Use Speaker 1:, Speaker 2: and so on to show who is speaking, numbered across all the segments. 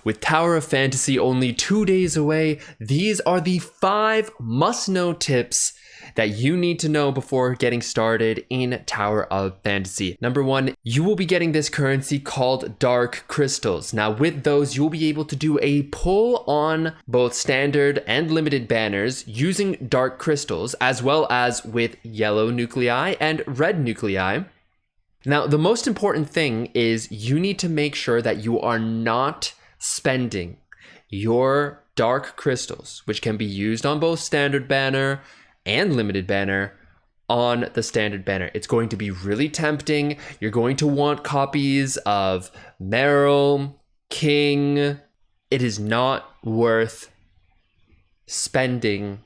Speaker 1: With Tower of Fantasy only 2 days away, these are the 5 must-know tips that you need to know before getting started in Tower of Fantasy. Number 1, you will be getting this currency called Dark Crystals. Now with those, you'll be able to do a pull on both standard and limited banners using Dark Crystals, as well as with yellow nuclei and red nuclei. Now, the most important thing is you need to make sure that you are not spending your Dark Crystals, which can be used on both standard banner and limited banner, on the standard banner. It's going to be really tempting. You're going to want copies of Meryl, King. It is not worth spending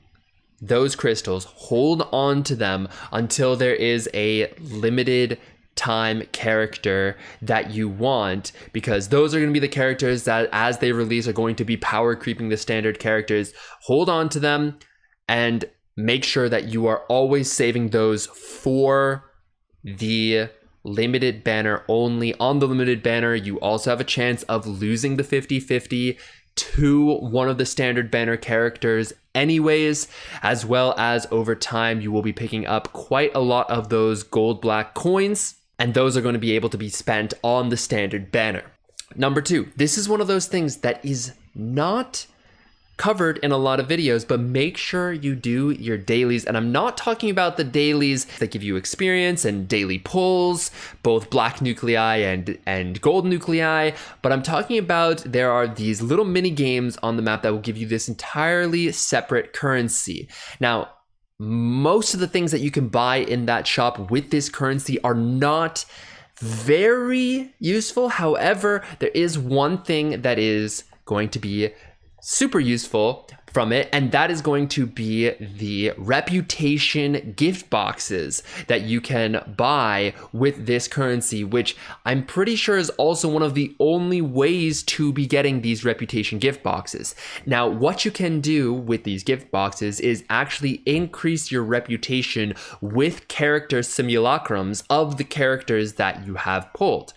Speaker 1: those crystals. Hold on to them until there is a limited time character that you want, because those are going to be the characters that as they release are going to be power creeping the standard characters. Hold on to them and make sure that you are always saving those for the limited banner only. On the limited banner, you also have a chance of losing the 50-50 to one of the standard banner characters anyways, as well as over time you will be picking up quite a lot of those gold black coins, and those are going to be able to be spent on the standard banner. Number 2, this is one of those things that is not covered in a lot of videos, but make sure you do your dailies. And I'm not talking about the dailies that give you experience and daily pulls, both black nuclei and gold nuclei, but I'm talking about there are these little mini games on the map that will give you this entirely separate currency. Now, most of the things that you can buy in that shop with this currency are not very useful. However, there is one thing that is going to be super useful from it, and that is going to be the reputation gift boxes that you can buy with this currency, which I'm pretty sure is also one of the only ways to be getting these reputation gift boxes. Now, what you can do with these gift boxes is actually increase your reputation with character simulacrums of the characters that you have pulled.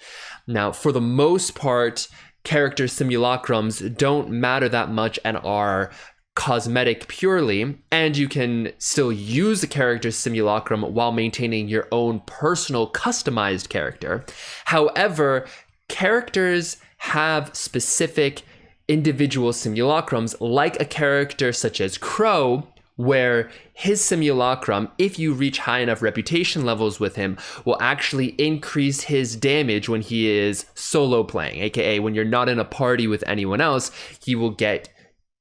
Speaker 1: Now, for the most part, character simulacrums don't matter that much and are cosmetic purely, and you can still use the character simulacrum while maintaining your own personal customized character. However, characters have specific individual simulacrums, like a character such as Crow, where his simulacrum, if you reach high enough reputation levels with him, will actually increase his damage when he is solo playing, aka when you're not in a party with anyone else. He will get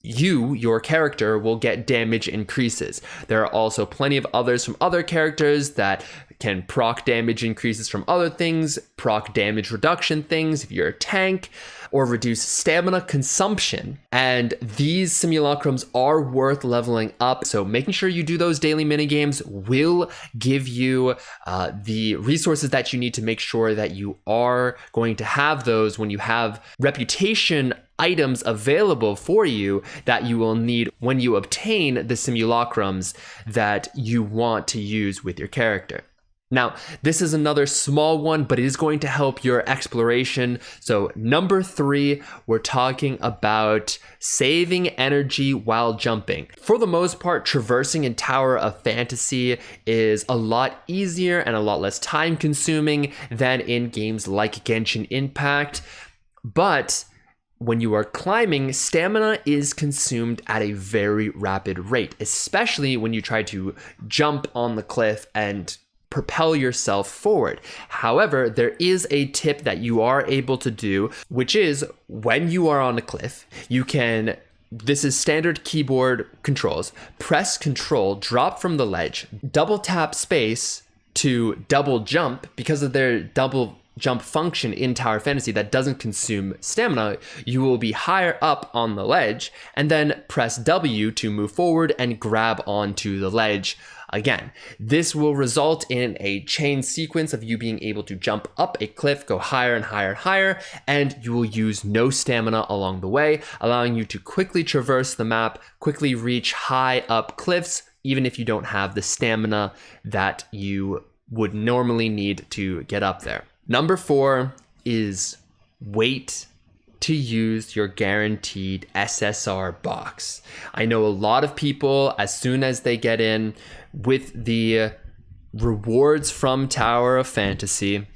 Speaker 1: your character will get damage increases. There are also plenty of others from other characters that can proc damage increases from other things, proc damage reduction things if you're a tank, or reduce stamina consumption. And these simulacrums are worth leveling up. So making sure you do those daily minigames will give you the resources that you need to make sure that you are going to have those when you have reputation items available for you that you will need when you obtain the simulacrums that you want to use with your character. Now, this is another small one, but it is going to help your exploration. So number 3, we're talking about saving energy while jumping. For the most part, traversing in Tower of Fantasy is a lot easier and a lot less time consuming than in games like Genshin Impact. But when you are climbing, stamina is consumed at a very rapid rate, especially when you try to jump on the cliff and propel yourself forward. However, there is a tip that you are able to do, which is when you are on a cliff, you can, this is standard keyboard controls, press Control, drop from the ledge, double tap space to double jump. Because of their double jump function in Tower Fantasy that doesn't consume stamina, you will be higher up on the ledge, and then press W to move forward and grab onto the ledge again. This will result in a chain sequence of you being able to jump up a cliff, go higher and higher and higher, and you will use no stamina along the way, allowing you to quickly traverse the map, quickly reach high up cliffs, even if you don't have the stamina that you would normally need to get up there. Number 4 is wait to use your guaranteed SSR box. I know a lot of people, as soon as they get in with the rewards from Tower of Fantasy,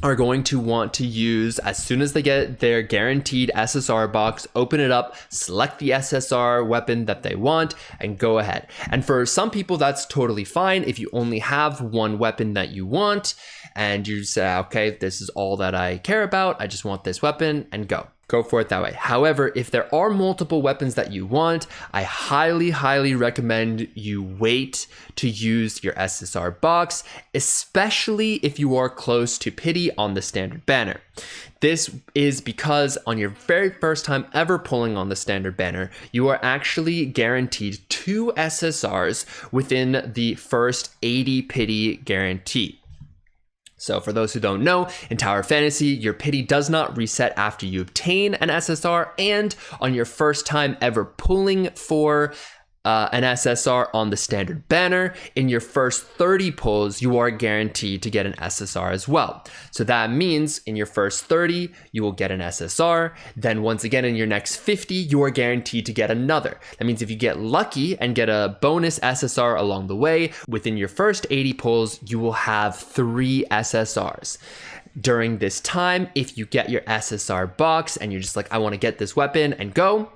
Speaker 1: are going to want to use, as soon as they get their guaranteed SSR box, open it up, select the SSR weapon that they want, and go ahead. And for some people, that's totally fine. If you only have one weapon that you want, and you say, okay, this is all that I care about, I just want this weapon, and go for it that way. However, if there are multiple weapons that you want, I highly recommend you wait to use your SSR box, especially if you are close to pity on the standard banner. This is because on your very first time ever pulling on the standard banner, you are actually guaranteed 2 SSRs within the first 80 pity guarantee. So for those who don't know, in Tower of Fantasy, your pity does not reset after you obtain an SSR, and on your first time ever pulling for an SSR on the standard banner, in your first 30 pulls, you are guaranteed to get an SSR as well. So that means in your first 30, you will get an SSR. Then once again, in your next 50, you are guaranteed to get another. That means if you get lucky and get a bonus SSR along the way, within your first 80 pulls, you will have 3 SSRs. During this time, if you get your SSR box and you're just like, I want to get this weapon and go,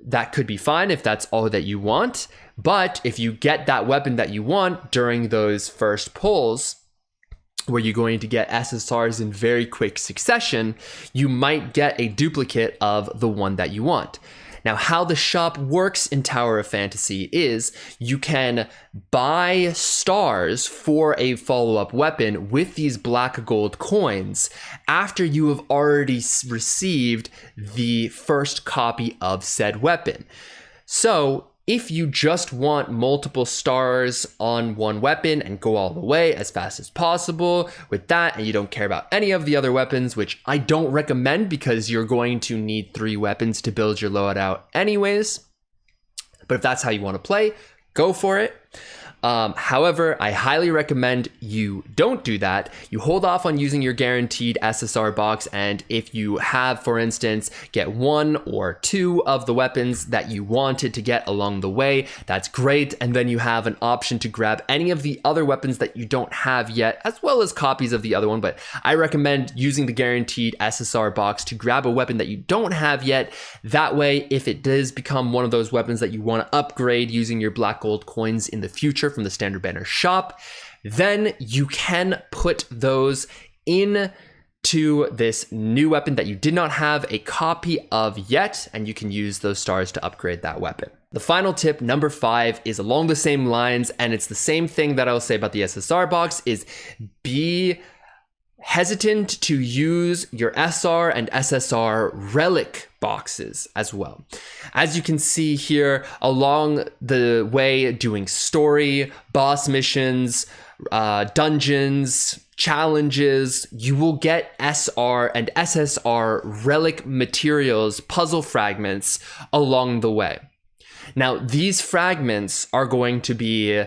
Speaker 1: that could be fine if that's all that you want. But if you get that weapon that you want during those first pulls, where you're going to get SSRs in very quick succession, you might get a duplicate of the one that you want. Now, how the shop works in Tower of Fantasy is you can buy stars for a follow-up weapon with these black gold coins after you have already received the first copy of said weapon. So if you just want multiple stars on one weapon and go all the way as fast as possible with that, and you don't care about any of the other weapons, which I don't recommend because you're going to need 3 weapons to build your loadout anyways. But if that's how you want to play, go for it. However, I highly recommend you don't do that. You hold off on using your guaranteed SSR box, and if you have, for instance, get 1 or 2 of the weapons that you wanted to get along the way, that's great. And then you have an option to grab any of the other weapons that you don't have yet, as well as copies of the other one. But I recommend using the guaranteed SSR box to grab a weapon that you don't have yet. That way, if it does become one of those weapons that you want to upgrade using your black gold coins in the future from the standard banner shop, then you can put those into this new weapon that you did not have a copy of yet, and you can use those stars to upgrade that weapon. The final tip, number 5, is along the same lines, and it's the same thing that I'll say about the SSR box, is be hesitant to use your SR and SSR relic boxes as well. As you can see here, along the way, doing story, boss missions, dungeons, challenges, you will get SR and SSR relic materials, puzzle fragments along the way. Now, these fragments are going to be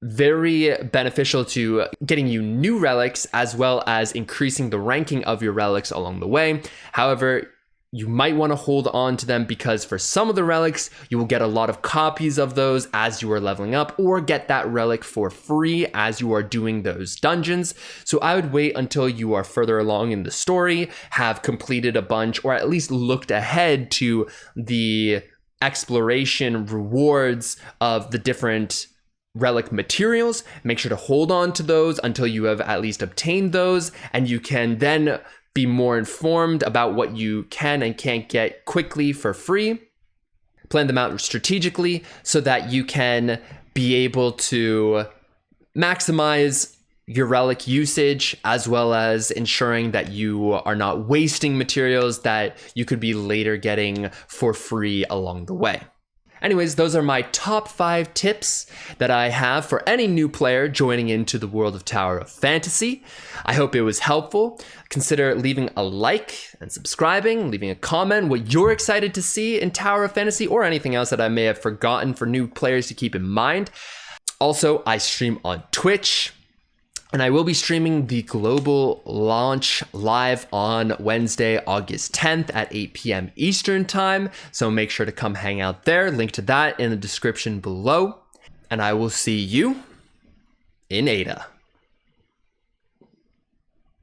Speaker 1: very beneficial to getting you new relics, as well as increasing the ranking of your relics along the way. However, you might want to hold on to them because for some of the relics, you will get a lot of copies of those as you are leveling up, or get that relic for free as you are doing those dungeons. So I would wait until you are further along in the story, have completed a bunch, or at least looked ahead to the exploration rewards of the different relic materials. Make sure to hold on to those until you have at least obtained those, and you can then be more informed about what you can and can't get quickly for free. Plan them out strategically so that you can be able to maximize your relic usage, as well as ensuring that you are not wasting materials that you could be later getting for free along the way. Anyways, those are my top 5 tips that I have for any new player joining into the world of Tower of Fantasy. I hope it was helpful. Consider leaving a like and subscribing, leaving a comment what you're excited to see in Tower of Fantasy, or anything else that I may have forgotten for new players to keep in mind. Also, I stream on Twitch. And I will be streaming the global launch live on Wednesday, August 10th at 8 p.m. Eastern time. So make sure to come hang out there. Link to that in the description below. And I will see you in Ada.